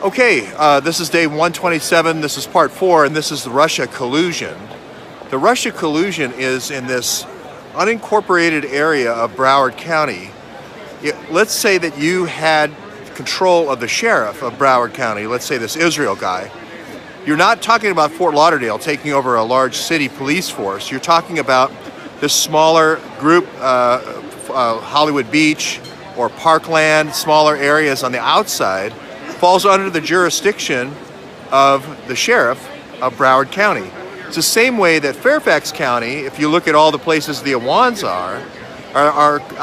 Okay, this is day 127, this is part 4, and this is the Russia collusion. The Russia collusion is in this unincorporated area of Broward County. Let's say that you had control of the sheriff of Broward County, let's say this Israel guy. You're not talking about Fort Lauderdale taking over a large city police force. You're talking about this smaller group, Hollywood Beach or Parkland, smaller areas on the outside, falls under the jurisdiction of the sheriff of Broward County. It's the same way that Fairfax County, if you look at all the places the Awans are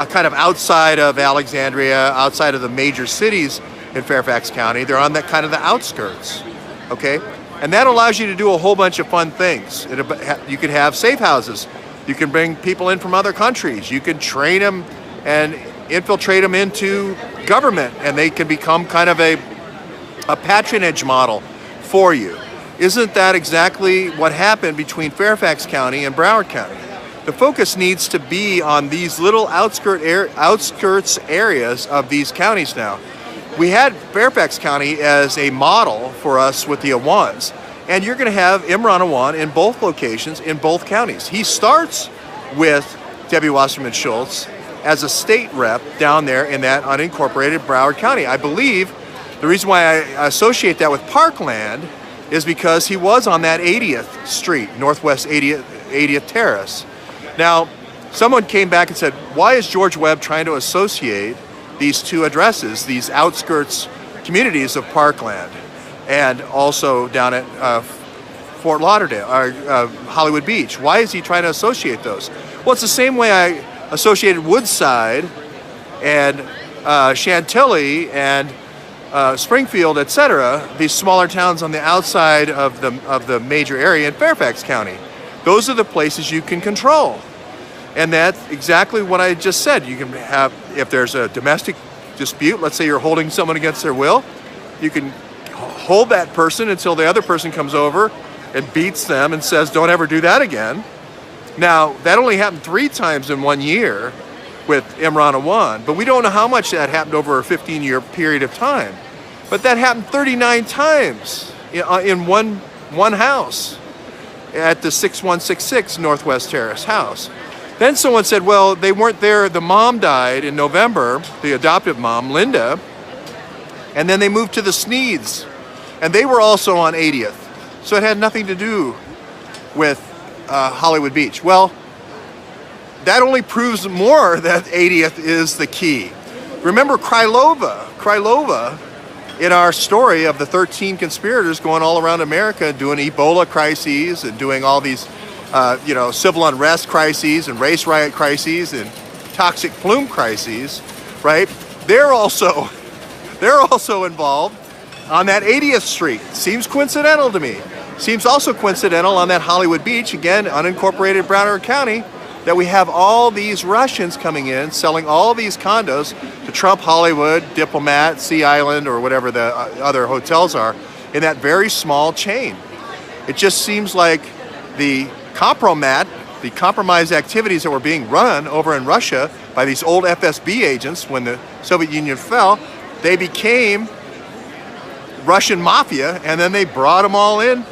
kind of outside of Alexandria, outside of the major cities in Fairfax County. They're on that kind of the outskirts, okay? And that allows you to do a whole bunch of fun things. You could have safe houses. You can bring people in from other countries. You can train them and infiltrate them into government, and they can become kind of a patronage model for you. Isn't that exactly what happened between Fairfax County and Broward County? The focus needs to be on these little outskirts areas of these counties now. We had Fairfax County as a model for us with the Awans, and you're going to have Imran Awan in both locations, in both counties. He starts with Debbie Wasserman Schultz as a state rep down there in that unincorporated Broward County. I believe the reason why I associate that with Parkland is because he was on that 80th Street, Northwest 80th Terrace. Now, someone came back and said, why is George Webb trying to associate these two addresses, these outskirts communities of Parkland, and also down at Fort Lauderdale, Hollywood Beach? Why is he trying to associate those? Well, it's the same way I associated Woodside and Chantilly and Springfield, etc., these smaller towns on the outside of the major area in Fairfax County. Those are the places you can control. And that's exactly what I just said. You can have, if there's a domestic dispute, let's say you're holding someone against their will, you can hold that person until the other person comes over and beats them and says, don't ever do that again. Now, that only happened 3 times in 1 year with Imran Awan, but we don't know how much that happened over a 15-year period of time. But that happened 39 times in one house at the 6166 Northwest Terrace house. Then someone said, well, they weren't there. The mom died in November, the adoptive mom, Linda, and then they moved to the Sneeds, and they were also on 80th. So it had nothing to do with Hollywood Beach. Well, that only proves more that 80th is the key. Remember Krylova, in our story of the 13 conspirators going all around America doing Ebola crises and doing all these civil unrest crises and race riot crises and toxic plume crises, right? They're also involved on that 80th Street. Seems coincidental to me. Seems also coincidental on that Hollywood Beach, again, unincorporated Broward County, that we have all these Russians coming in, selling all these condos to Trump Hollywood, Diplomat, Sea Island, or whatever the other hotels are, in that very small chain. It just seems like the compromise activities that were being run over in Russia by these old FSB agents when the Soviet Union fell, they became Russian mafia, and then they brought them all in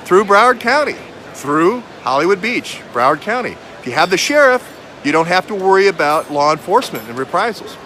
through Broward County, through Hollywood Beach, Broward County. If you have the sheriff, you don't have to worry about law enforcement and reprisals.